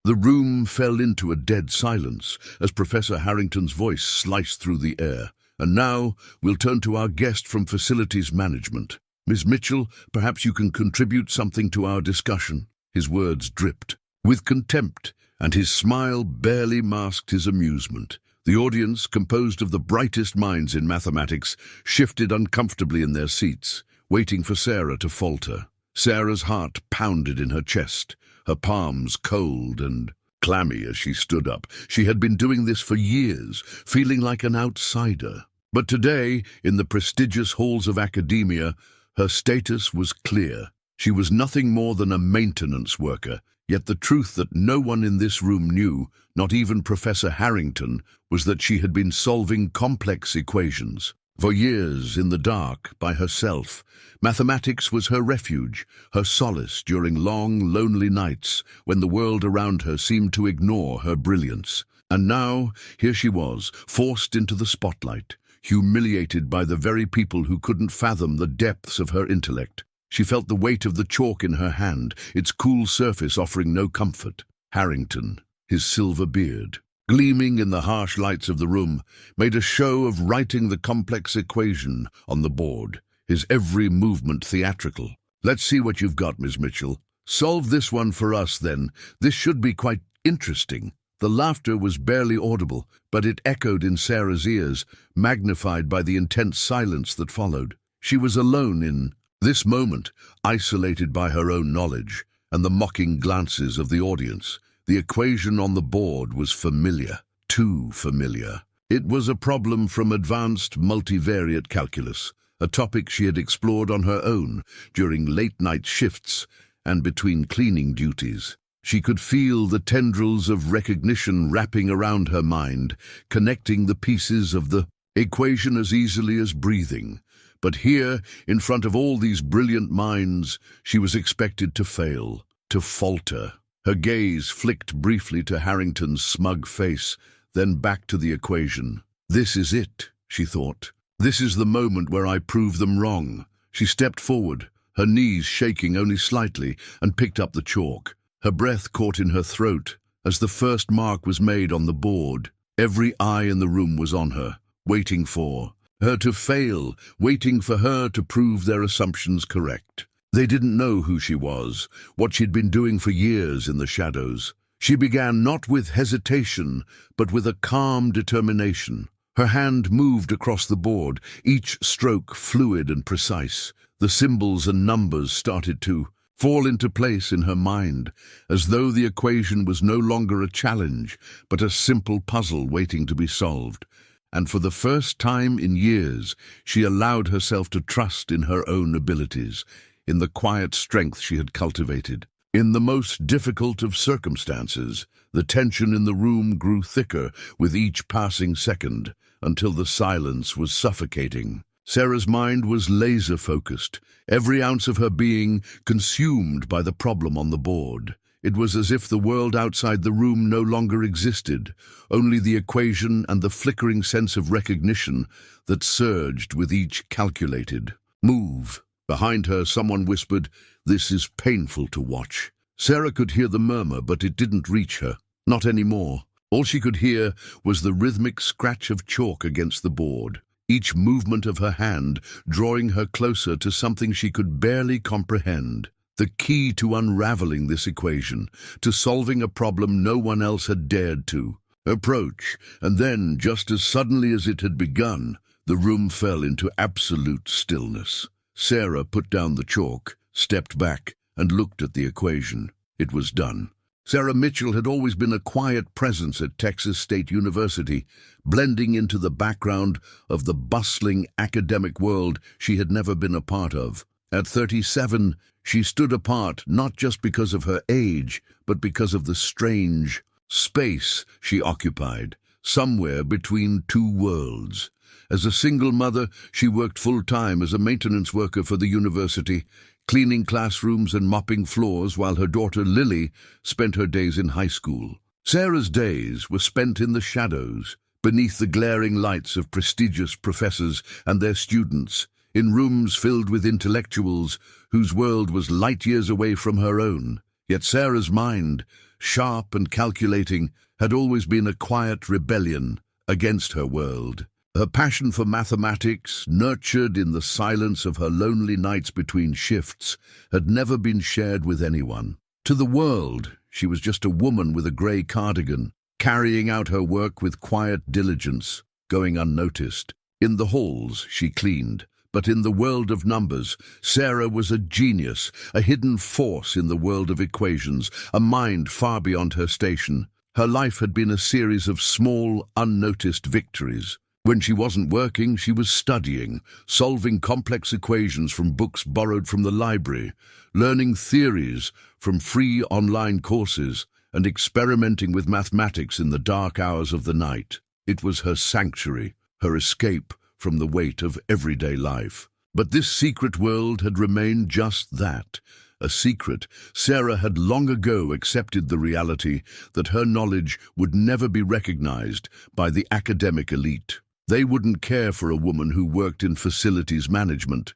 The room fell into a dead silence as Professor Harrington's voice sliced through the air. And now we'll turn to our guest from Facilities Management. Ms. Mitchell, perhaps you can contribute something to our discussion. His words dripped with contempt, and his smile barely masked his amusement. The audience, composed of the brightest minds in mathematics, shifted uncomfortably in their seats, waiting for Sarah to falter. Sarah's heart pounded in her chest, her palms cold and clammy as she stood up. She had been doing this for years, feeling like an outsider. But today, in the prestigious halls of academia, her status was clear. She was nothing more than a maintenance worker, yet the truth that no one in this room knew, not even Professor Harrington, was that she had been solving complex equations. For years, in the dark, by herself, mathematics was her refuge, her solace during long, lonely nights when the world around her seemed to ignore her brilliance. And now, here she was, forced into the spotlight, humiliated by the very people who couldn't fathom the depths of her intellect. She felt the weight of the chalk in her hand, its cool surface offering no comfort. Harrington, his silver beard, gleaming in the harsh lights of the room, made a show of writing the complex equation on the board, his every movement theatrical. "Let's see what you've got, Miss Mitchell. Solve this one for us, then. This should be quite interesting." The laughter was barely audible, but it echoed in Sarah's ears, magnified by the intense silence that followed. She was alone in this moment, isolated by her own knowledge and the mocking glances of the audience. The equation on the board was familiar, too familiar. It was a problem from advanced multivariate calculus, a topic she had explored on her own during late-night shifts and between cleaning duties. She could feel the tendrils of recognition wrapping around her mind, connecting the pieces of the equation as easily as breathing. But here, in front of all these brilliant minds, she was expected to fail, to falter. Her gaze flicked briefly to Harrington's smug face, then back to the equation. "This is it," she thought. "This is the moment where I prove them wrong." She stepped forward, her knees shaking only slightly, and picked up the chalk. Her breath caught in her throat as the first mark was made on the board. Every eye in the room was on her, waiting for her to fail, waiting for her to prove their assumptions correct. They didn't know who she was, what she'd been doing for years in the shadows. She began not with hesitation, but with a calm determination. Her hand moved across the board, each stroke fluid and precise. The symbols and numbers started to fall into place in her mind, as though the equation was no longer a challenge, but a simple puzzle waiting to be solved. And for the first time in years, she allowed herself to trust in her own abilities, in the quiet strength she had cultivated. In the most difficult of circumstances, the tension in the room grew thicker with each passing second, until the silence was suffocating. Sarah's mind was laser-focused, every ounce of her being consumed by the problem on the board. It was as if the world outside the room no longer existed, only the equation and the flickering sense of recognition that surged with each calculated move. Behind her, someone whispered, "This is painful to watch." Sarah could hear the murmur, but it didn't reach her. Not anymore. All she could hear was the rhythmic scratch of chalk against the board, each movement of her hand drawing her closer to something she could barely comprehend. The key to unraveling this equation, to solving a problem no one else had dared to approach. And then, just as suddenly as it had begun, the room fell into absolute stillness. Sarah put down the chalk, stepped back, and looked at the equation. It was done. Sarah Mitchell had always been a quiet presence at Texas State University, blending into the background of the bustling academic world she had never been a part of. At 37, she stood apart not just because of her age, but because of the strange space she occupied, somewhere between two worlds. As a single mother, she worked full-time as a maintenance worker for the university, cleaning classrooms and mopping floors while her daughter Lily spent her days in high school. Sarah's days were spent in the shadows, beneath the glaring lights of prestigious professors and their students, in rooms filled with intellectuals whose world was light years away from her own. Yet Sarah's mind, sharp and calculating, had always been a quiet rebellion against her world. Her passion for mathematics, nurtured in the silence of her lonely nights between shifts, had never been shared with anyone. To the world, she was just a woman with a grey cardigan, carrying out her work with quiet diligence, going unnoticed. In the halls, she cleaned. But in the world of numbers, Sarah was a genius, a hidden force in the world of equations, a mind far beyond her station. Her life had been a series of small, unnoticed victories. When she wasn't working, she was studying, solving complex equations from books borrowed from the library, learning theories from free online courses, and experimenting with mathematics in the dark hours of the night. It was her sanctuary, her escape from the weight of everyday life. But this secret world had remained just that, a secret. Sarah had long ago accepted the reality that her knowledge would never be recognized by the academic elite. They wouldn't care for a woman who worked in facilities management,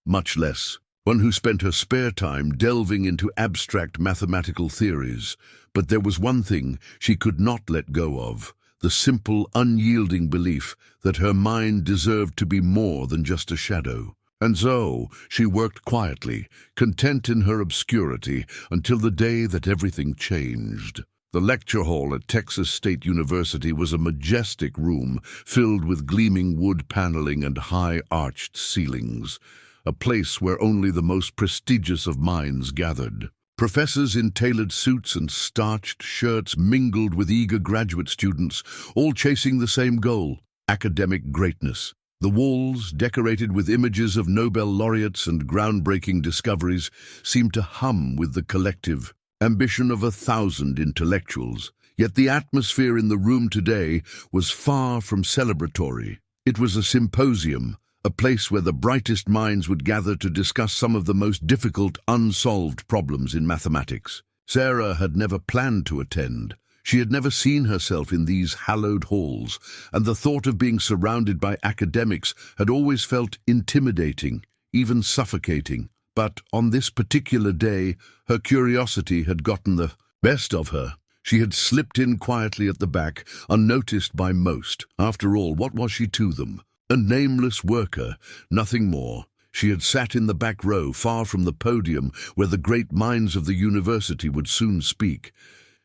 much less one who spent her spare time delving into abstract mathematical theories. But there was one thing she could not let go of: the simple, unyielding belief that her mind deserved to be more than just a shadow. And so she worked quietly, content in her obscurity, until the day that everything changed. The lecture hall at Texas State University was a majestic room filled with gleaming wood paneling and high-arched ceilings, a place where only the most prestigious of minds gathered. Professors in tailored suits and starched shirts mingled with eager graduate students, all chasing the same goal: academic greatness. The walls, decorated with images of Nobel laureates and groundbreaking discoveries, seemed to hum with the collective ambition of 1,000 intellectuals. Yet the atmosphere in the room today was far from celebratory. It was a symposium, a place where the brightest minds would gather to discuss some of the most difficult, unsolved problems in mathematics. Sarah had never planned to attend. She had never seen herself in these hallowed halls, and the thought of being surrounded by academics had always felt intimidating, even suffocating. But on this particular day, her curiosity had gotten the best of her. She had slipped in quietly at the back, unnoticed by most. After all, what was she to them? A nameless worker, nothing more. She had sat in the back row, far from the podium where the great minds of the university would soon speak.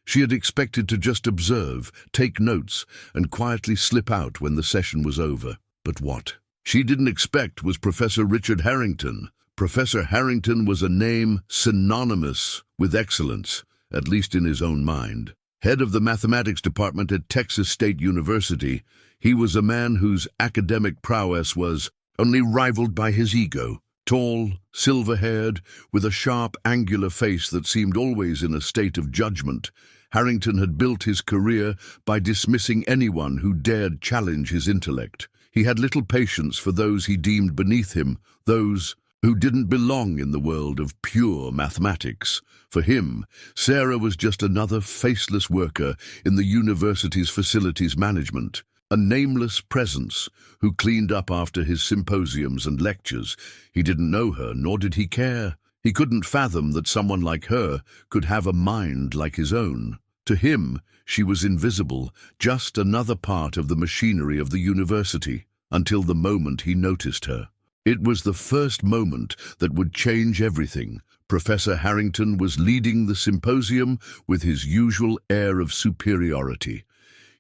She had expected to just observe, take notes, and quietly slip out when the session was over. But what she didn't expect was Professor Richard Harrington. Professor Harrington was a name synonymous with excellence, at least in his own mind. Head of the mathematics department at Texas State University, he was a man whose academic prowess was only rivaled by his ego. Tall, silver-haired, with a sharp, angular face that seemed always in a state of judgment, Harrington had built his career by dismissing anyone who dared challenge his intellect. He had little patience for those he deemed beneath him, those who didn't belong in the world of pure mathematics. For him, Sarah was just another faceless worker in the university's facilities management, a nameless presence who cleaned up after his symposiums and lectures. He didn't know her, nor did he care. He couldn't fathom that someone like her could have a mind like his own. To him, she was invisible, just another part of the machinery of the university, until the moment he noticed her. It was the first moment that would change everything. Professor Harrington was leading the symposium with his usual air of superiority.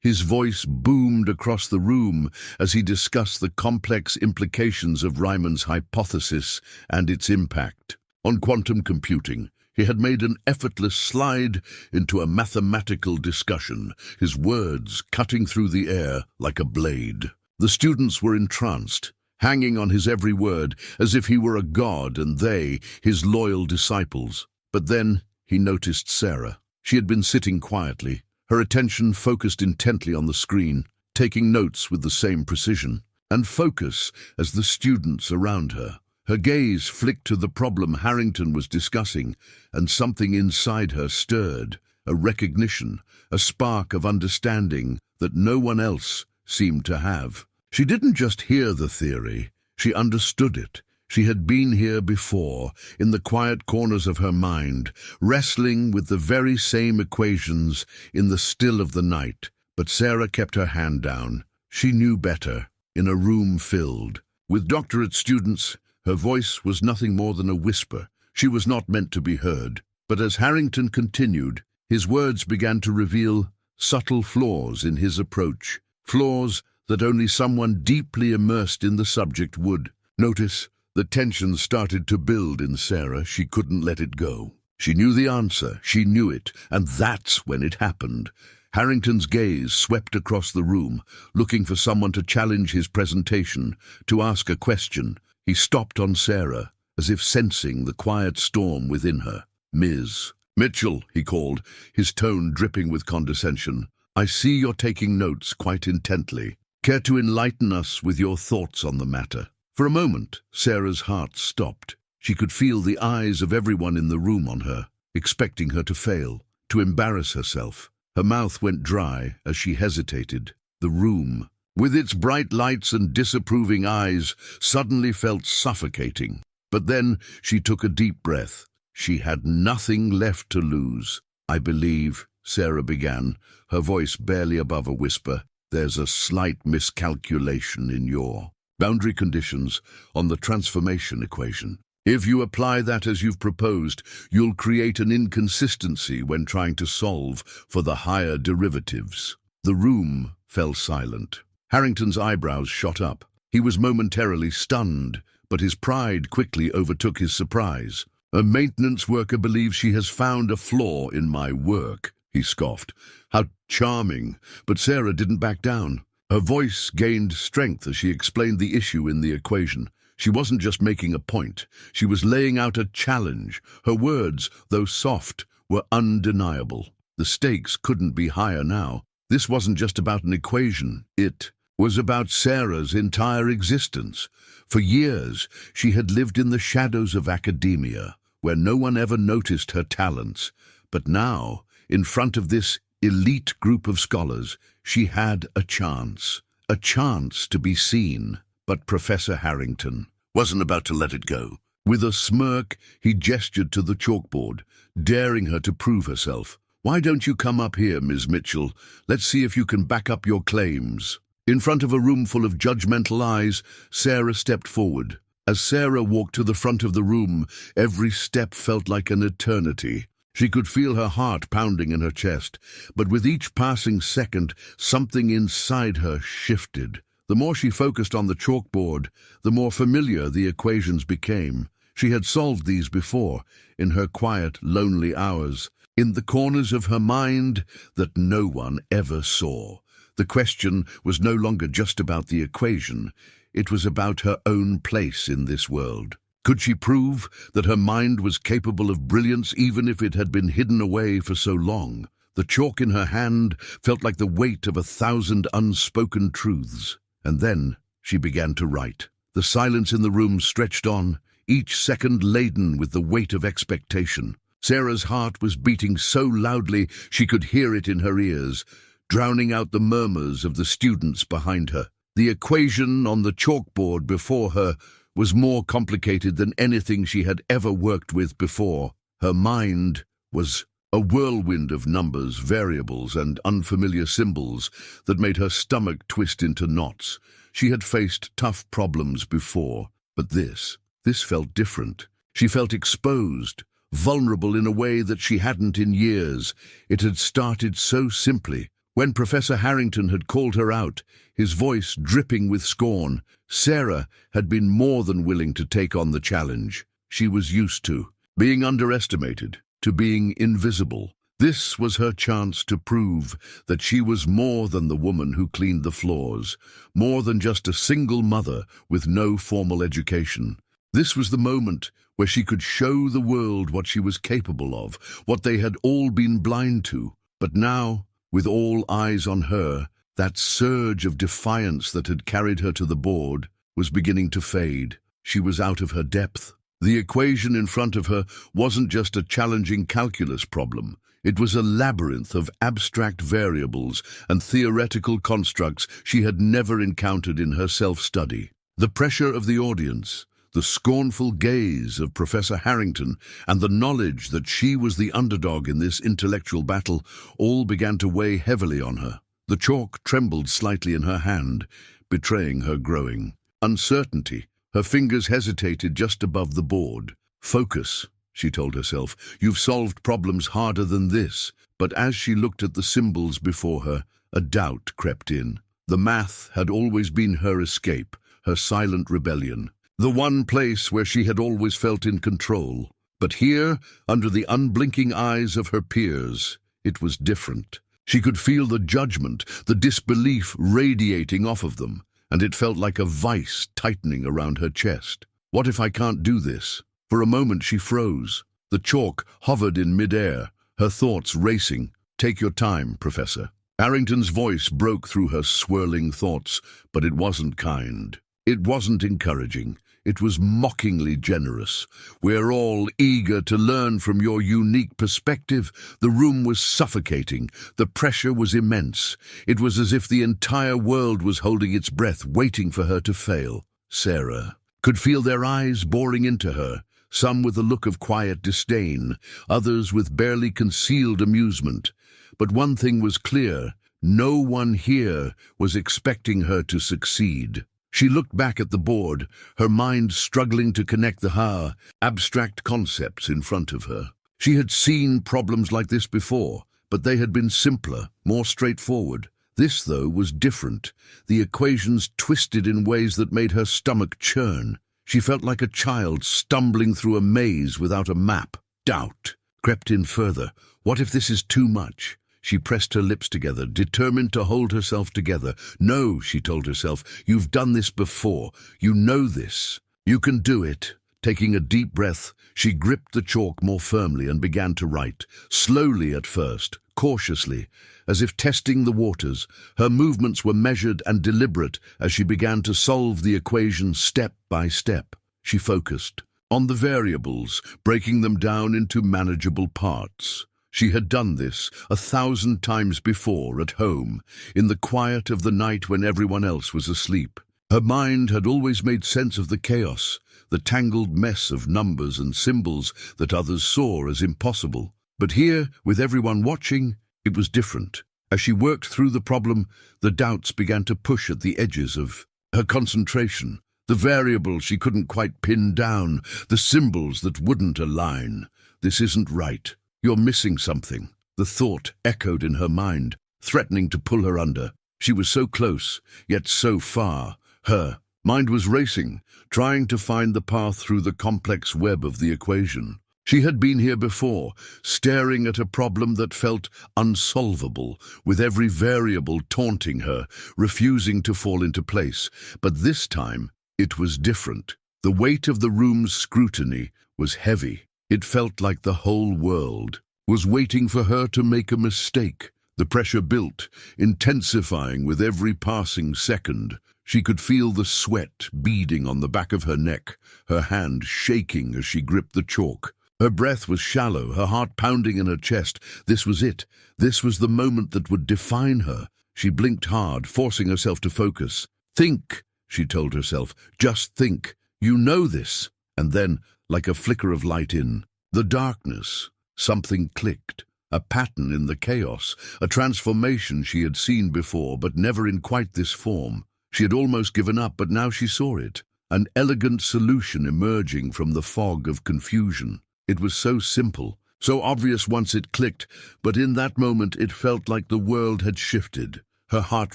His voice boomed across the room as he discussed the complex implications of Riemann's hypothesis and its impact on quantum computing. He had made an effortless slide into a mathematical discussion, his words cutting through the air like a blade. The students were entranced, hanging on his every word as if he were a god and they, his loyal disciples. But then he noticed Sarah. She had been sitting quietly, her attention focused intently on the screen, taking notes with the same precision and focus as the students around her. Her gaze flicked to the problem Harrington was discussing, and something inside her stirred, a recognition, a spark of understanding that no one else seemed to have. She didn't just hear the theory, she understood it. She had been here before, in the quiet corners of her mind, wrestling with the very same equations in the still of the night. But Sarah kept her hand down. She knew better. In a room filled with doctorate students, her voice was nothing more than a whisper. She was not meant to be heard. But as Harrington continued, his words began to reveal subtle flaws in his approach, flaws that only someone deeply immersed in the subject would notice. The tension started to build in Sarah. She couldn't let it go. She knew the answer. She knew it. And that's when it happened. Harrington's gaze swept across the room, looking for someone to challenge his presentation, to ask a question. He stopped on Sarah, as if sensing the quiet storm within her. "Ms. Mitchell," he called, his tone dripping with condescension. "I see you're taking notes quite intently. Care to enlighten us with your thoughts on the matter?" For a moment, Sarah's heart stopped. She could feel the eyes of everyone in the room on her, expecting her to fail, to embarrass herself. Her mouth went dry as she hesitated. The room, with its bright lights and disapproving eyes, suddenly felt suffocating. But then she took a deep breath. She had nothing left to lose. "I believe," Sarah began, her voice barely above a whisper, "there's a slight miscalculation in your boundary conditions on the transformation equation. If you apply that as you've proposed, you'll create an inconsistency when trying to solve for the higher derivatives." The room fell silent. Harrington's eyebrows shot up. He was momentarily stunned, but his pride quickly overtook his surprise. "A maintenance worker believes she has found a flaw in my work," he scoffed. "How charming!" But Sarah didn't back down. Her voice gained strength as she explained the issue in the equation. She wasn't just making a point. She was laying out a challenge. Her words, though soft, were undeniable. The stakes couldn't be higher now. This wasn't just about an equation. It was about Sarah's entire existence. For years, she had lived in the shadows of academia, where no one ever noticed her talents. But now, in front of this elite group of scholars, she had a chance to be seen. But Professor Harrington wasn't about to let it go. With a smirk, he gestured to the chalkboard, daring her to prove herself. "Why don't you come up here, Ms. Mitchell? Let's see if you can back up your claims." In front of a room full of judgmental eyes, Sarah stepped forward. As Sarah walked to the front of the room, every step felt like an eternity. She could feel her heart pounding in her chest, but with each passing second, something inside her shifted. The more she focused on the chalkboard, the more familiar the equations became. She had solved these before, in her quiet, lonely hours, in the corners of her mind that no one ever saw. The question was no longer just about the equation. It was about her own place in this world. Could she prove that her mind was capable of brilliance even if it had been hidden away for so long? The chalk in her hand felt like the weight of 1,000 unspoken truths. And then she began to write. The silence in the room stretched on, each second laden with the weight of expectation. Sarah's heart was beating so loudly she could hear it in her ears, drowning out the murmurs of the students behind her. The equation on the chalkboard before her was more complicated than anything she had ever worked with before. Her mind was a whirlwind of numbers, variables, and unfamiliar symbols that made her stomach twist into knots. She had faced tough problems before, but this felt different. She felt exposed, vulnerable in a way that she hadn't in years. It had started so simply. When Professor Harrington had called her out, his voice dripping with scorn, Sarah had been more than willing to take on the challenge. She was used to being underestimated, to being invisible. This was her chance to prove that she was more than the woman who cleaned the floors, more than just a single mother with no formal education. This was the moment where she could show the world what she was capable of, what they had all been blind to. But now, with all eyes on her, that surge of defiance that had carried her to the board was beginning to fade. She was out of her depth. The equation in front of her wasn't just a challenging calculus problem. It was a labyrinth of abstract variables and theoretical constructs she had never encountered in her self-study. The pressure of the audience, The scornful gaze of Professor Harrington and the knowledge that she was the underdog in this intellectual battle all began to weigh heavily on her. The chalk trembled slightly in her hand, betraying her growing uncertainty. Her fingers hesitated just above the board. "Focus," she told herself. "You've solved problems harder than this." But as she looked at the symbols before her, a doubt crept in. The math had always been her escape, her silent rebellion, the one place where she had always felt in control. But here, under the unblinking eyes of her peers, it was different. She could feel the judgment, the disbelief radiating off of them, and it felt like a vice tightening around her chest. What if I can't do this? For a moment she froze. The chalk hovered in midair, her thoughts racing. "Take your time, Professor." Harrington's voice broke through her swirling thoughts, but it wasn't kind. It wasn't encouraging. It was mockingly generous. "We're all eager to learn from your unique perspective." The room was suffocating. The pressure was immense. It was as if the entire world was holding its breath, waiting for her to fail. Sarah could feel their eyes boring into her, some with a look of quiet disdain, others with barely concealed amusement. But one thing was clear: no one here was expecting her to succeed. She looked back at the board, her mind struggling to connect the abstract concepts in front of her. She had seen problems like this before, but they had been simpler, more straightforward. This, though, was different. The equations twisted in ways that made her stomach churn. She felt like a child stumbling through a maze without a map. Doubt crept in further. What if this is too much? She pressed her lips together, determined to hold herself together. "No," she told herself, "you've done this before. You know this. You can do it." Taking a deep breath, she gripped the chalk more firmly and began to write, slowly at first, cautiously, as if testing the waters. Her movements were measured and deliberate as she began to solve the equation step by step. She focused on the variables, breaking them down into manageable parts. She had done this 1,000 times before at home, in the quiet of the night when everyone else was asleep. Her mind had always made sense of the chaos, the tangled mess of numbers and symbols that others saw as impossible. But here, with everyone watching, it was different. As she worked through the problem, the doubts began to push at the edges of her concentration. The variables she couldn't quite pin down, the symbols that wouldn't align. "This isn't right. You're missing something." The thought echoed in her mind, threatening to pull her under. She was so close, yet so far. Her mind was racing, trying to find the path through the complex web of the equation. She had been here before, staring at a problem that felt unsolvable, with every variable taunting her, refusing to fall into place. But this time, it was different. The weight of the room's scrutiny was heavy. It felt like the whole world was waiting for her to make a mistake. The pressure built, intensifying with every passing second. She could feel the sweat beading on the back of her neck, her hand shaking as she gripped the chalk. Her breath was shallow, her heart pounding in her chest. This was it. This was the moment that would define her. She blinked hard, forcing herself to focus. "Think," she told herself. "Just think. You know this." And then, like a flicker of light in the darkness, something clicked. A pattern in the chaos, a transformation she had seen before, but never in quite this form. She had almost given up, but now she saw it. An elegant solution emerging from the fog of confusion. It was so simple, so obvious once it clicked, but in that moment it felt like the world had shifted. Her heart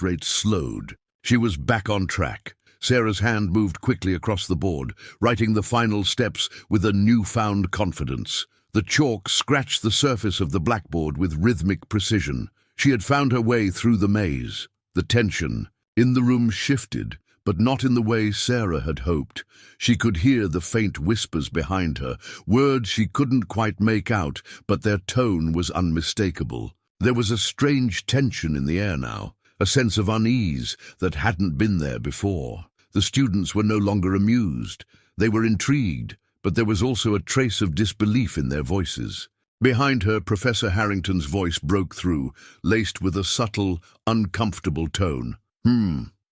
rate slowed. She was back on track. Sarah's hand moved quickly across the board, writing the final steps with a newfound confidence. The chalk scratched the surface of the blackboard with rhythmic precision. She had found her way through the maze. The tension in the room shifted, but not in the way Sarah had hoped. She could hear the faint whispers behind her, words she couldn't quite make out, but their tone was unmistakable. There was a strange tension in the air now, a sense of unease that hadn't been there before. The students were no longer amused. They were intrigued, but there was also a trace of disbelief in their voices. Behind her, Professor Harrington's voice broke through, laced with a subtle, uncomfortable tone.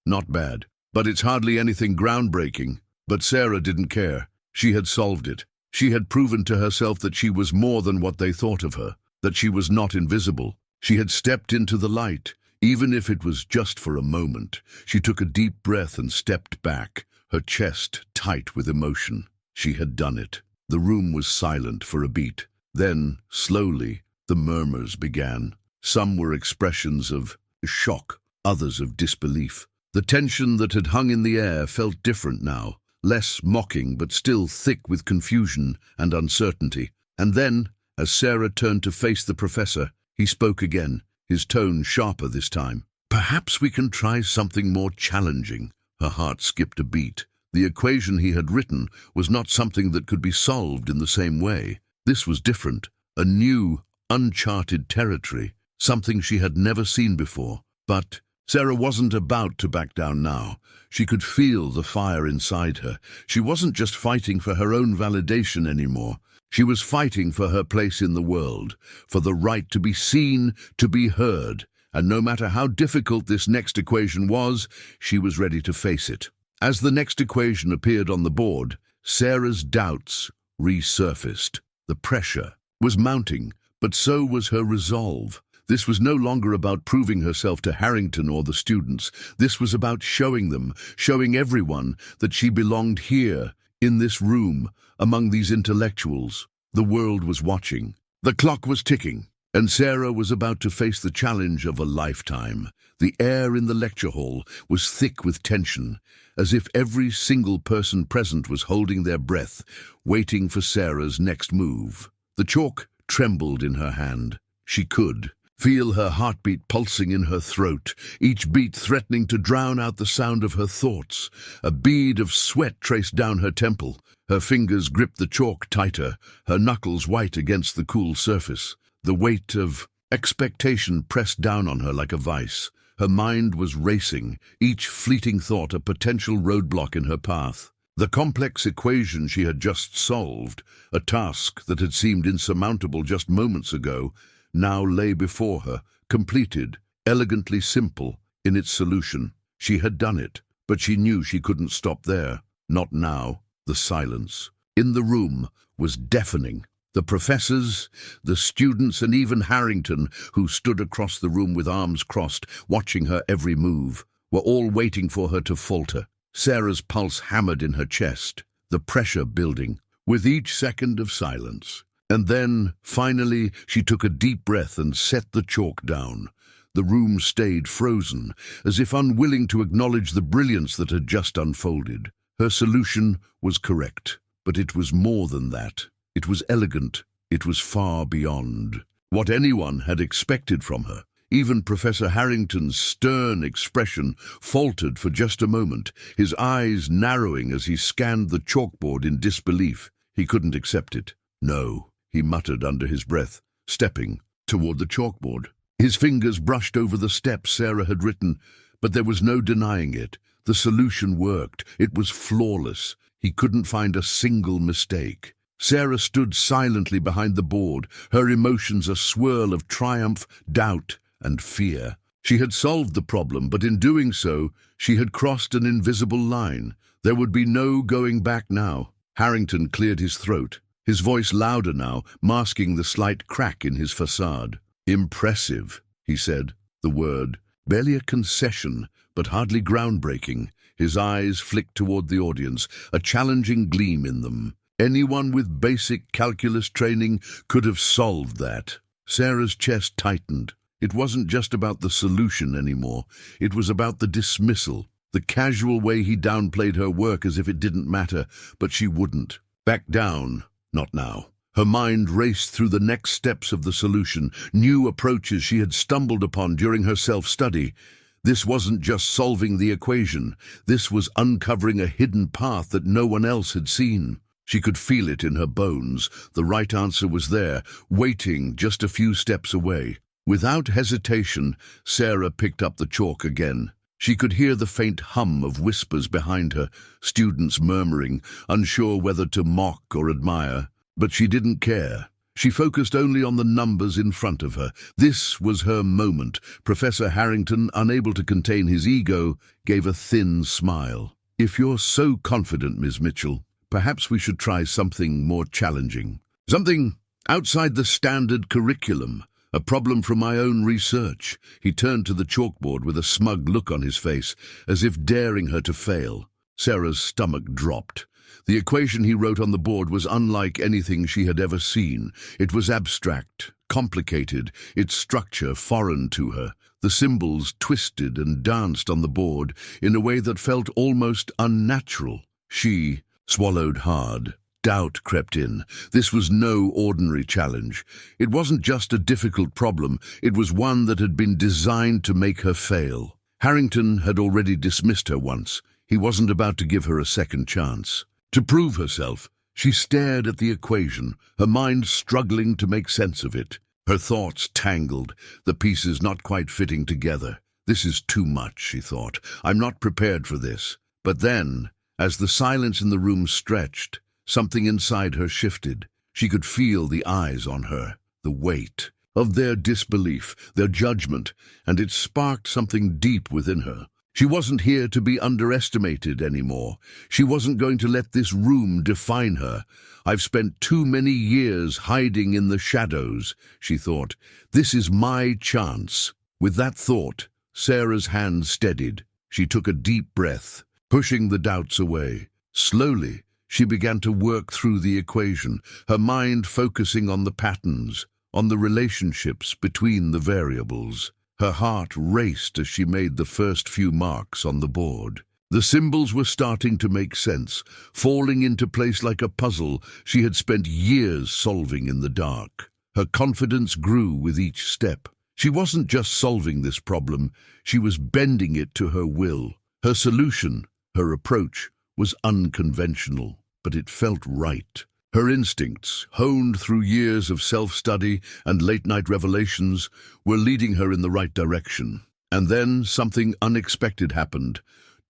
Not bad. But it's hardly anything groundbreaking. But Sarah didn't care. She had solved it. She had proven to herself that she was more than what they thought of her, that she was not invisible. She had stepped into the light, even if it was just for a moment. She took a deep breath and stepped back, her chest tight with emotion. She had done it. The room was silent for a beat. Then, slowly, the murmurs began. Some were expressions of shock, others of disbelief. The tension that had hung in the air felt different now, less mocking but still thick with confusion and uncertainty. And then, as Sarah turned to face the professor, he spoke again, his tone sharper this time. "Perhaps we can try something more challenging." Her heart skipped a beat. The equation he had written was not something that could be solved in the same way. This was different, a new, uncharted territory, something she had never seen before. But Sarah wasn't about to back down now. She could feel the fire inside her. She wasn't just fighting for her own validation anymore. She was fighting for her place in the world, for the right to be seen, to be heard. And no matter how difficult this next equation was, she was ready to face it. As the next equation appeared on the board, Sarah's doubts resurfaced. The pressure was mounting, but so was her resolve. This was no longer about proving herself to Harrington or the students. This was about showing them, showing everyone, that she belonged here, in this room, among these intellectuals. The world was watching. The clock was ticking, and Sarah was about to face the challenge of a lifetime. The air in the lecture hall was thick with tension, as if every single person present was holding their breath, waiting for Sarah's next move. The chalk trembled in her hand. She could feel her heartbeat pulsing in her throat, each beat threatening to drown out the sound of her thoughts. A bead of sweat traced down her temple. Her fingers gripped the chalk tighter, her knuckles white against the cool surface. The weight of expectation pressed down on her like a vice. Her mind was racing, each fleeting thought a potential roadblock in her path. The complex equation she had just solved, a task that had seemed insurmountable just moments ago, now lay before her, completed, elegantly simple in its solution. She had done it, but she knew she couldn't stop there. Not now. The silence in the room was deafening. The professors, the students, and even Harrington, who stood across the room with arms crossed, watching her every move, were all waiting for her to falter. Sarah's pulse hammered in her chest, the pressure building, with each second of silence. And then, finally, she took a deep breath and set the chalk down. The room stayed frozen, as if unwilling to acknowledge the brilliance that had just unfolded. Her solution was correct, but it was more than that. It was elegant. It was far beyond what anyone had expected from her. Even Professor Harrington's stern expression faltered for just a moment, his eyes narrowing as he scanned the chalkboard in disbelief. He couldn't accept it. "No," he muttered under his breath, stepping toward the chalkboard. His fingers brushed over the steps Sarah had written, but there was no denying it. The solution worked. It was flawless. He couldn't find a single mistake. Sarah stood silently behind the board, her emotions a swirl of triumph, doubt, and fear. She had solved the problem, but in doing so, she had crossed an invisible line. There would be no going back now. Harrington cleared his throat, his voice louder now, masking the slight crack in his facade. "Impressive," he said, the word, barely a concession, but hardly groundbreaking. His eyes flicked toward the audience, a challenging gleam in them. Anyone with basic calculus training could have solved that. Sarah's chest tightened. It wasn't just about the solution anymore. It was about the dismissal, the casual way he downplayed her work as if it didn't matter, but she wouldn't. Back down. Not now. Her mind raced through the next steps of the solution, new approaches she had stumbled upon during her self-study. This wasn't just solving the equation. This was uncovering a hidden path that no one else had seen. She could feel it in her bones. The right answer was there, waiting just a few steps away. Without hesitation, Sarah picked up the chalk again. She could hear the faint hum of whispers behind her, students murmuring, unsure whether to mock or admire. But she didn't care. She focused only on the numbers in front of her. This was her moment. Professor Harrington, unable to contain his ego, gave a thin smile. If you're so confident, Miss Mitchell, perhaps we should try something more challenging. Something outside the standard curriculum. A problem from my own research. He turned to the chalkboard with a smug look on his face, as if daring her to fail. Sarah's stomach dropped. The equation he wrote on the board was unlike anything she had ever seen. It was abstract, complicated, its structure foreign to her. The symbols twisted and danced on the board in a way that felt almost unnatural. She swallowed hard. Doubt crept in. This was no ordinary challenge. It wasn't just a difficult problem, it was one that had been designed to make her fail. Harrington had already dismissed her once. He wasn't about to give her a second chance. To prove herself, she stared at the equation, her mind struggling to make sense of it. Her thoughts tangled, the pieces not quite fitting together. This is too much, she thought. I'm not prepared for this. But then, as the silence in the room stretched, something inside her shifted. She could feel the eyes on her, the weight of their disbelief, their judgment, and it sparked something deep within her. She wasn't here to be underestimated anymore. She wasn't going to let this room define her. I've spent too many years hiding in the shadows, she thought. This is my chance. With that thought, Sarah's hand steadied. She took a deep breath, pushing the doubts away. Slowly, she began to work through the equation, her mind focusing on the patterns, on the relationships between the variables. Her heart raced as she made the first few marks on the board. The symbols were starting to make sense, falling into place like a puzzle she had spent years solving in the dark. Her confidence grew with each step. She wasn't just solving this problem, she was bending it to her will. Her solution, her approach, was unconventional, but it felt right. Her instincts, honed through years of self-study and late-night revelations, were leading her in the right direction. And then something unexpected happened.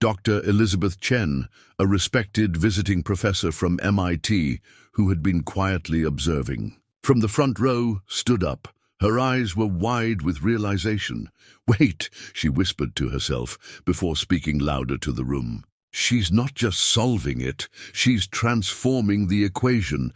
Dr. Elizabeth Chen, a respected visiting professor from MIT, who had been quietly observing, from the front row, stood up. Her eyes were wide with realization. "Wait," she whispered to herself, before speaking louder to the room. "She's not just solving it, she's transforming the equation."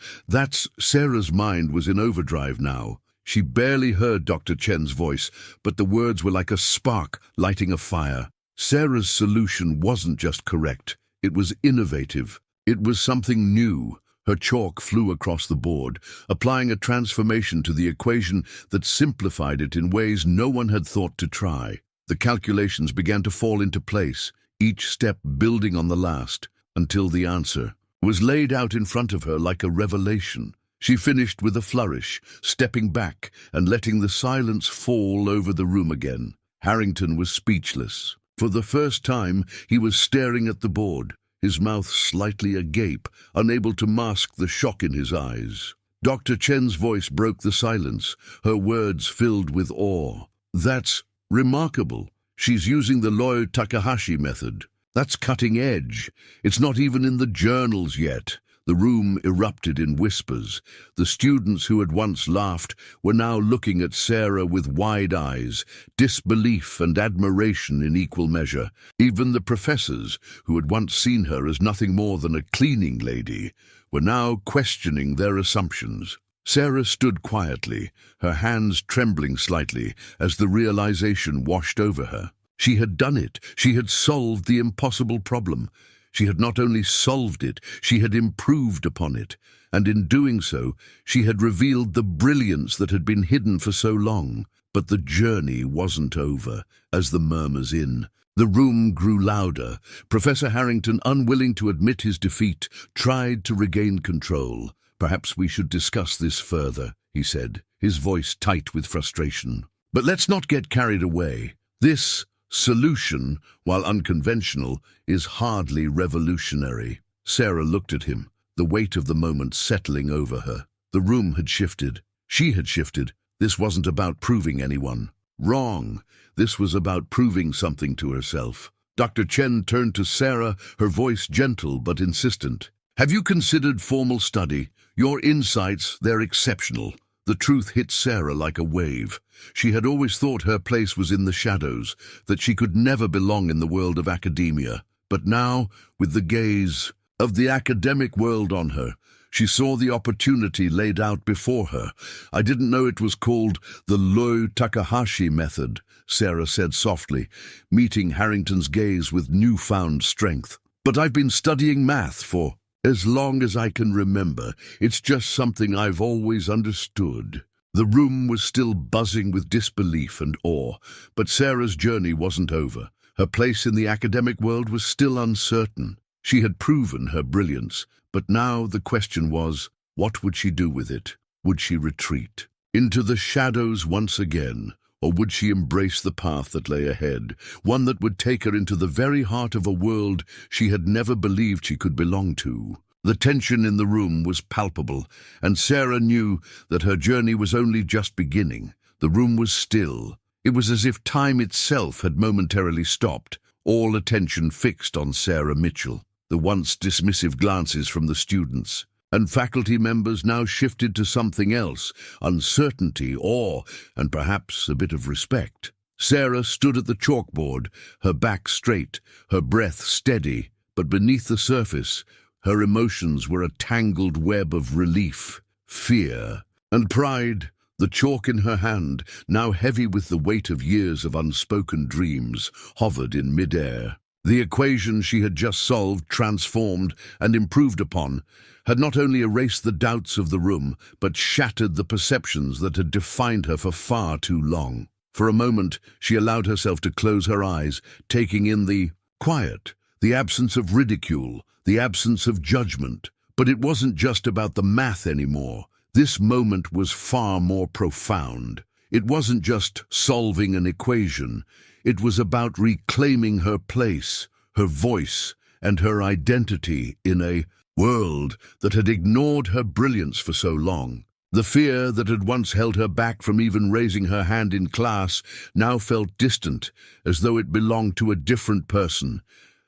Sarah's mind was in overdrive now. She barely heard Dr. Chen's voice, but the words were like a spark lighting a fire. Sarah's solution wasn't just correct, it was innovative. It was something new. Her chalk flew across the board, applying a transformation to the equation that simplified it in ways no one had thought to try. The calculations began to fall into place, each step building on the last, until the answer was laid out in front of her like a revelation. She finished with a flourish, stepping back and letting the silence fall over the room again. Harrington was speechless. For the first time, he was staring at the board, his mouth slightly agape, unable to mask the shock in his eyes. Dr. Chen's voice broke the silence, her words filled with awe. "That's remarkable. She's using the Loyo Takahashi method. That's cutting edge. It's not even in the journals yet." The room erupted in whispers. The students who had once laughed were now looking at Sarah with wide eyes, disbelief and admiration in equal measure. Even the professors, who had once seen her as nothing more than a cleaning lady, were now questioning their assumptions. Sarah stood quietly, her hands trembling slightly as the realization washed over her. She had done it. She had solved the impossible problem. She had not only solved it, she had improved upon it, and in doing so, she had revealed the brilliance that had been hidden for so long. But the journey wasn't over, as the murmurs in. The room grew louder. Professor Harrington, unwilling to admit his defeat, tried to regain control. "Perhaps we should discuss this further," he said, his voice tight with frustration. "But let's not get carried away. This solution, while unconventional, is hardly revolutionary." Sarah looked at him, the weight of the moment settling over her. The room had shifted. She had shifted. This wasn't about proving anyone wrong. This was about proving something to herself. Dr. Chen turned to Sarah, her voice gentle but insistent. "Have you considered formal study? Your insights, they're exceptional." The truth hit Sarah like a wave. She had always thought her place was in the shadows, that she could never belong in the world of academia. But now, with the gaze of the academic world on her, she saw the opportunity laid out before her. "I didn't know it was called the Low Takahashi method," Sarah said softly, meeting Harrington's gaze with newfound strength. "But I've been studying math for as long as I can remember. It's just something I've always understood." The room was still buzzing with disbelief and awe, but Sarah's journey wasn't over. Her place in the academic world was still uncertain. She had proven her brilliance, but now the question was, what would she do with it? Would she retreat into the shadows once again, or would she embrace the path that lay ahead, one that would take her into the very heart of a world she had never believed she could belong to? The tension in the room was palpable, and Sarah knew that her journey was only just beginning. The room was still. It was as if time itself had momentarily stopped, all attention fixed on Sarah Mitchell. The once dismissive glances from the students and faculty members now shifted to something else: uncertainty, awe, and perhaps a bit of respect. Sarah stood at the chalkboard, her back straight, her breath steady, but beneath the surface, her emotions were a tangled web of relief, fear, and pride. The chalk in her hand, now heavy with the weight of years of unspoken dreams, hovered in midair. The equation she had just solved, transformed, and improved upon, had not only erased the doubts of the room, but shattered the perceptions that had defined her for far too long. For a moment, she allowed herself to close her eyes, taking in the quiet, the absence of ridicule, the absence of judgment. But it wasn't just about the math anymore. This moment was far more profound. It wasn't just solving an equation. It was about reclaiming her place, her voice, and her identity in a world that had ignored her brilliance for so long. The fear that had once held her back from even raising her hand in class now felt distant, as though it belonged to a different person,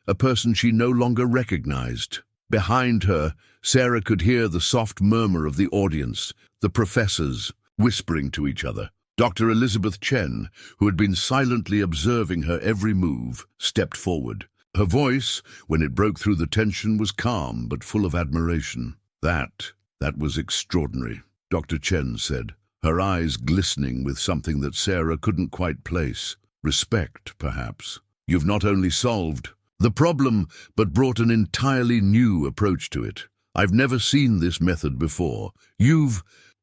a person she no longer recognized. Behind her, Sarah could hear the soft murmur of the audience, the professors whispering to each other. Dr. Elizabeth Chen, who had been silently observing her every move, stepped forward. Her voice, when it broke through the tension, was calm but full of admiration. That was extraordinary," Dr. Chen said, her eyes glistening with something that Sarah couldn't quite place. "Respect, perhaps. You've not only solved the problem, but brought an entirely new approach to it. I've never seen this method before.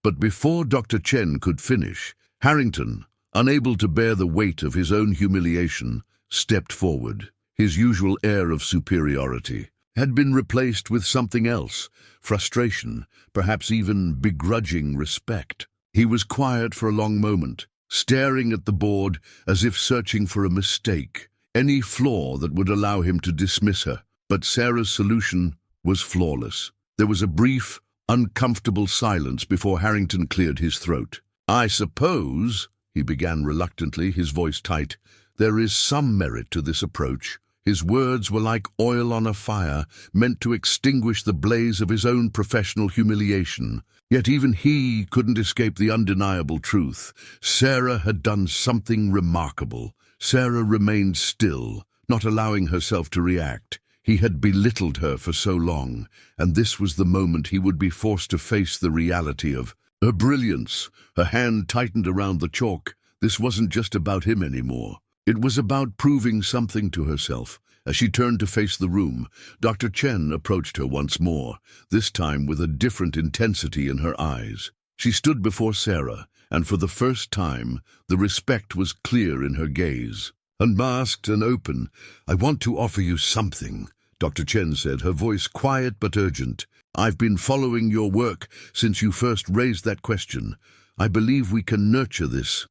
But before Dr. Chen could finish, Harrington, unable to bear the weight of his own humiliation, stepped forward. His usual air of superiority had been replaced with something else: frustration, perhaps even begrudging respect. He was quiet for a long moment, staring at the board as if searching for a mistake, any flaw that would allow him to dismiss her. But Sarah's solution was flawless. There was a brief, uncomfortable silence before Harrington cleared his throat. "I suppose," he began reluctantly, his voice tight, "there is some merit to this approach." His words were like oil on a fire, meant to extinguish the blaze of his own professional humiliation. Yet even he couldn't escape the undeniable truth. Sarah had done something remarkable. Sarah remained still, not allowing herself to react. He had belittled her for so long, and this was the moment he would be forced to face the reality of her brilliance. Her hand tightened around the chalk. This wasn't just about him anymore. It was about proving something to herself. As she turned to face the room, Dr. Chen approached her once more, this time with a different intensity in her eyes. She stood before Sarah, and for the first time, the respect was clear in her gaze. "Unmasked and open, I want to offer you something," Dr. Chen said, her voice quiet but urgent. "I've been following your work since you first raised that question. I believe we can nurture this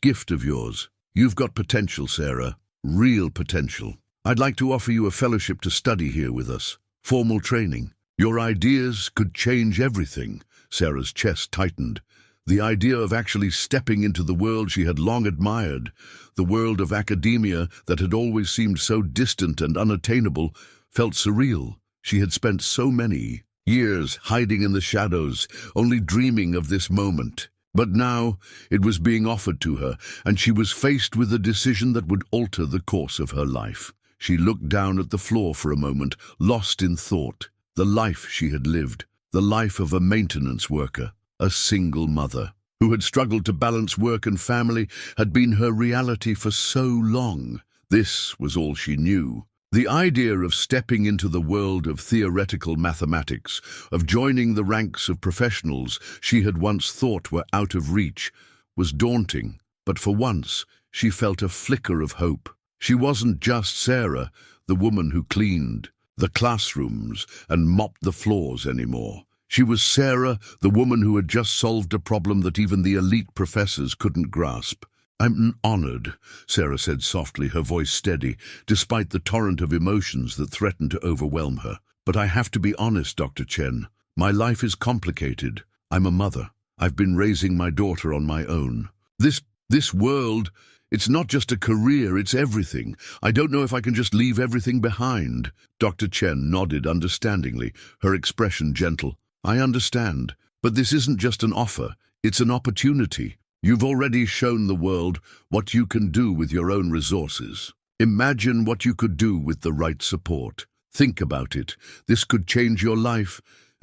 gift of yours. You've got potential, Sarah, real potential. I'd like to offer you a fellowship to study here with us, formal training. Your ideas could change everything." Sarah's chest tightened. The idea of actually stepping into the world she had long admired, the world of academia that had always seemed so distant and unattainable, felt surreal. She had spent so many years hiding in the shadows, only dreaming of this moment. But now it was being offered to her, and she was faced with a decision that would alter the course of her life. She looked down at the floor for a moment, lost in thought. The life she had lived, the life of a maintenance worker, a single mother, who had struggled to balance work and family, had been her reality for so long. This was all she knew. The idea of stepping into the world of theoretical mathematics, of joining the ranks of professionals she had once thought were out of reach, was daunting. But for once, she felt a flicker of hope. She wasn't just Sarah, the woman who cleaned the classrooms and mopped the floors anymore. She was Sarah, the woman who had just solved a problem that even the elite professors couldn't grasp. "I'm honored," Sarah said softly, her voice steady, despite the torrent of emotions that threatened to overwhelm her. "But I have to be honest, Dr. Chen. My life is complicated. I'm a mother. I've been raising my daughter on my own. This world, it's not just a career, it's everything. I don't know if I can just leave everything behind." Dr. Chen nodded understandingly, her expression gentle. "I understand, but this isn't just an offer, it's an opportunity. You've already shown the world what you can do with your own resources. Imagine what you could do with the right support. Think about it. This could change your life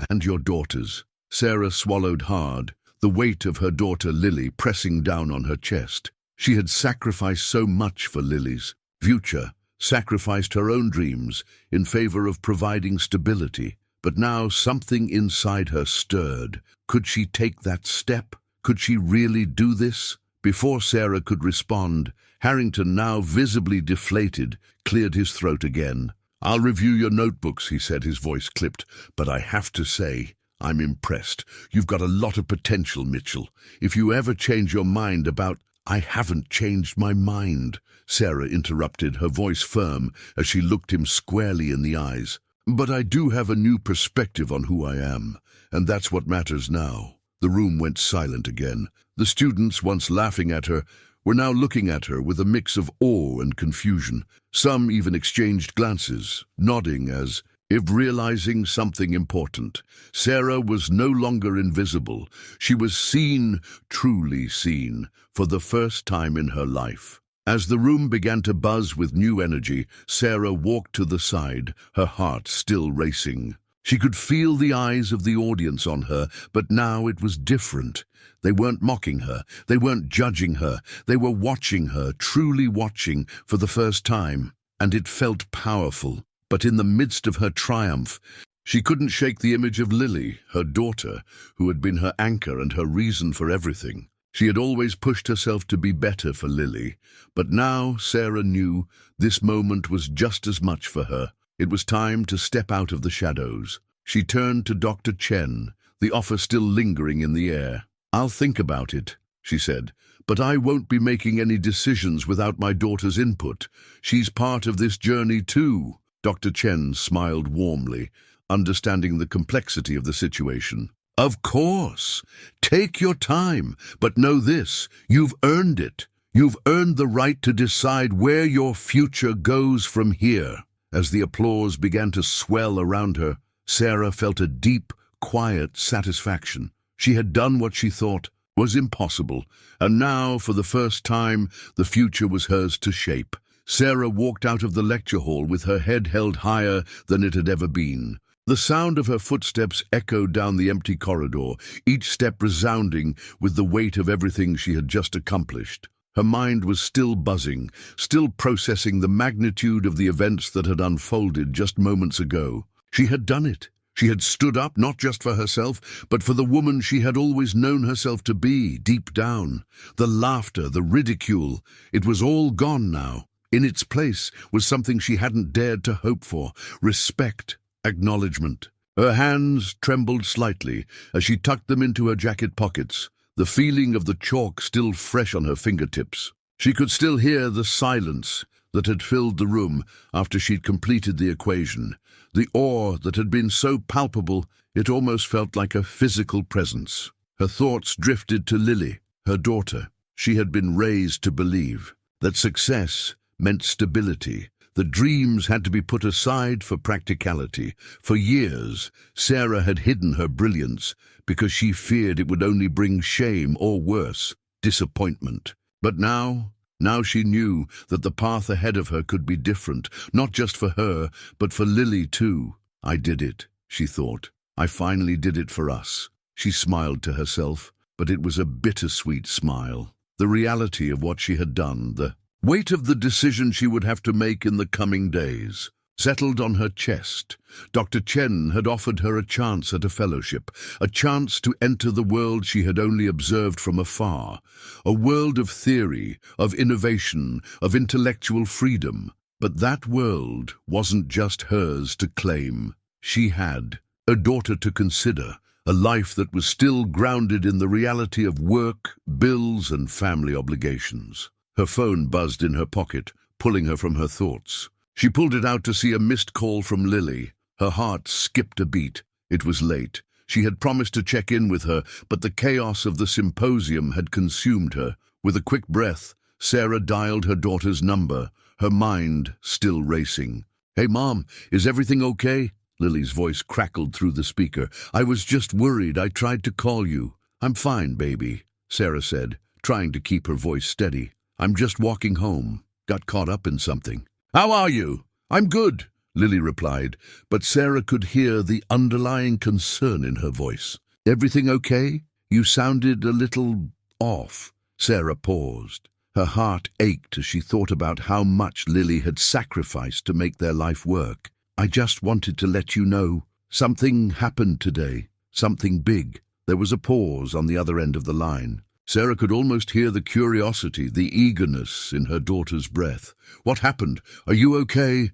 and your daughter's." Sarah swallowed hard, the weight of her daughter Lily pressing down on her chest. She had sacrificed so much for Lily's future, sacrificed her own dreams in favor of providing stability. But now something inside her stirred. Could she take that step? Could she really do this? Before Sarah could respond, Harrington, now visibly deflated, cleared his throat again. "I'll review your notebooks," he said, his voice clipped, "but I have to say, I'm impressed. You've got a lot of potential, Mitchell. If you ever change your mind about—" "I haven't changed my mind," Sarah interrupted, her voice firm as she looked him squarely in the eyes. "But I do have a new perspective on who I am, and that's what matters now." The room went silent again. The students, once laughing at her, were now looking at her with a mix of awe and confusion. Some even exchanged glances, nodding as if realizing something important. Sarah was no longer invisible. She was seen, truly seen, for the first time in her life. As the room began to buzz with new energy, Sarah walked to the side, her heart still racing. She could feel the eyes of the audience on her, but now it was different. They weren't mocking her, they weren't judging her, they were watching her, truly watching, for the first time, and it felt powerful. But in the midst of her triumph, she couldn't shake the image of Lily, her daughter, who had been her anchor and her reason for everything. She had always pushed herself to be better for Lily, but now Sarah knew this moment was just as much for her. It was time to step out of the shadows. She turned to Dr. Chen, the offer still lingering in the air. "I'll think about it," she said, "but I won't be making any decisions without my daughter's input. She's part of this journey too." Dr. Chen smiled warmly, understanding the complexity of the situation. "Of course. Take your time, but know this, you've earned it. You've earned the right to decide where your future goes from here." As the applause began to swell around her, Sarah felt a deep, quiet satisfaction. She had done what she thought was impossible, and now, for the first time, the future was hers to shape. Sarah walked out of the lecture hall with her head held higher than it had ever been. The sound of her footsteps echoed down the empty corridor, each step resounding with the weight of everything she had just accomplished. Her mind was still buzzing, still processing the magnitude of the events that had unfolded just moments ago. She had done it. She had stood up not just for herself, but for the woman she had always known herself to be, deep down. The laughter, the ridicule, it was all gone now. In its place was something she hadn't dared to hope for: respect, acknowledgement. Her hands trembled slightly as she tucked them into her jacket pockets, the feeling of the chalk still fresh on her fingertips. She could still hear the silence that had filled the room after she'd completed the equation. The awe that had been so palpable, it almost felt like a physical presence. Her thoughts drifted to Lily, her daughter. She had been raised to believe that success meant stability, that dreams had to be put aside for practicality. For years, Sarah had hidden her brilliance because she feared it would only bring shame or worse, disappointment. But now Now she knew that the path ahead of her could be different, not just for her, but for Lily too. I did it, she thought. I finally did it for us. She smiled to herself, but it was a bittersweet smile. The reality of what she had done, the weight of the decision she would have to make in the coming days, settled on her chest. Dr. Chen had offered her a chance at a fellowship, a chance to enter the world she had only observed from afar, a world of theory, of innovation, of intellectual freedom. But that world wasn't just hers to claim. She had a daughter to consider, a life that was still grounded in the reality of work, bills, and family obligations. Her phone buzzed in her pocket, pulling her from her thoughts. She pulled it out to see a missed call from Lily. Her heart skipped a beat. It was late. She had promised to check in with her, but the chaos of the symposium had consumed her. With a quick breath, Sarah dialed her daughter's number, her mind still racing. "Hey, Mom, is everything okay?" Lily's voice crackled through the speaker. "I was just worried. I tried to call you." "I'm fine, baby," Sarah said, trying to keep her voice steady. "I'm just walking home. Got caught up in something." "How are you?" "I'm good," Lily replied, but Sarah could hear the underlying concern in her voice. "Everything okay? You sounded a little off." Sarah paused. Her heart ached as she thought about how much Lily had sacrificed to make their life work. "I just wanted to let you know. Something happened today. Something big." There was a pause on the other end of the line. Sarah could almost hear the curiosity, the eagerness in her daughter's breath. "What happened? Are you okay?"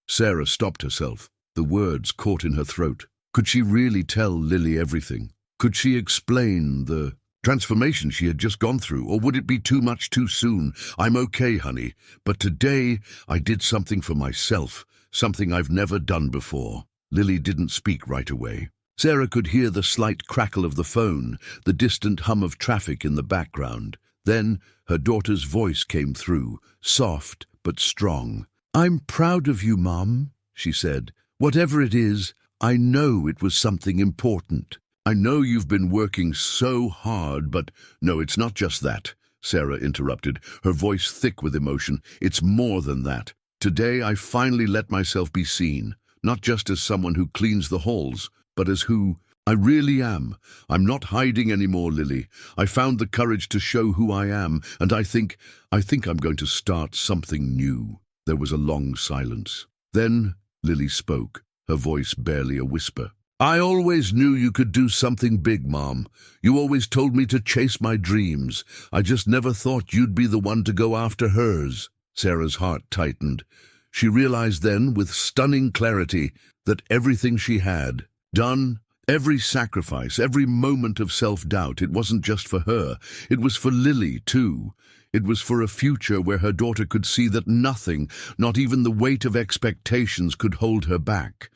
Sarah stopped herself. The words caught in her throat. Could she really tell Lily everything? Could she explain the transformation she had just gone through, or would it be too much too soon? "I'm okay, honey, but today I did something for myself, something I've never done before." Lily didn't speak right away. Sarah could hear the slight crackle of the phone, the distant hum of traffic in the background. Then her daughter's voice came through, soft but strong. "I'm proud of you, Mom," she said. "Whatever it is, I know it was something important. I know you've been working so hard, but—" "No, it's not just that," Sarah interrupted, her voice thick with emotion. "It's more than that. Today I finally let myself be seen, not just as someone who cleans the halls, but as who I really am. I'm not hiding anymore, Lily. I found the courage to show who I am, and I think I'm going to start something new." There was a long silence. Then Lily spoke, her voice barely a whisper. "I always knew you could do something big, Mom. You always told me to chase my dreams. I just never thought you'd be the one to go after hers." Sarah's heart tightened. She realized then, with stunning clarity, that everything she had done, every sacrifice, every moment of self-doubt, it wasn't just for her. It was for Lily, too. It was for a future where her daughter could see that nothing, not even the weight of expectations, could hold her back.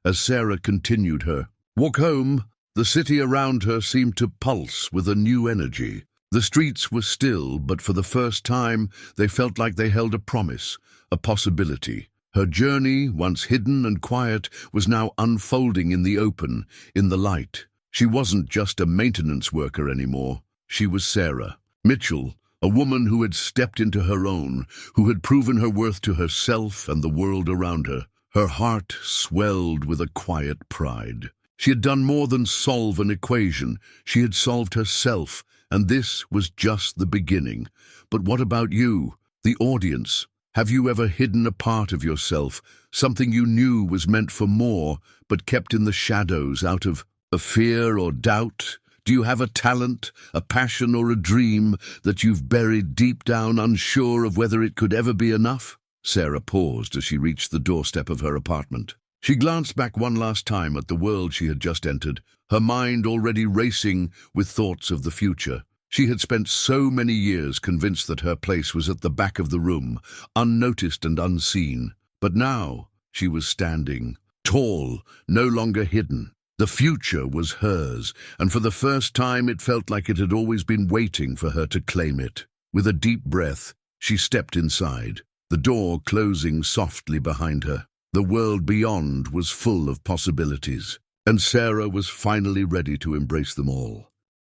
As Sarah continued her walk home, the city around her seemed to pulse with a new energy. The streets were still, but for the first time they felt like they held a promise, a possibility. Her journey, once hidden and quiet, was now unfolding in the open, in the light. She wasn't just a maintenance worker anymore. She was Sarah Mitchell, a woman who had stepped into her own, who had proven her worth to herself and the world around her. Her heart swelled with a quiet pride. She had done more than solve an equation. She had solved herself, and this was just the beginning. But what about you, the audience? Have you ever hidden a part of yourself, something you knew was meant for more, but kept in the shadows out of a fear or doubt? Do you have a talent, a passion or a dream that you've buried deep down, unsure of whether it could ever be enough? Sarah paused as she reached the doorstep of her apartment. She glanced back one last time at the world she had just entered, her mind already racing with thoughts of the future. She had spent so many years convinced that her place was at the back of the room, unnoticed and unseen. But now she was standing, tall, no longer hidden. The future was hers, and for the first time it felt like it had always been waiting for her to claim it. With a deep breath, she stepped inside, the door closing softly behind her. The world beyond was full of possibilities, and Sarah was finally ready to embrace them all.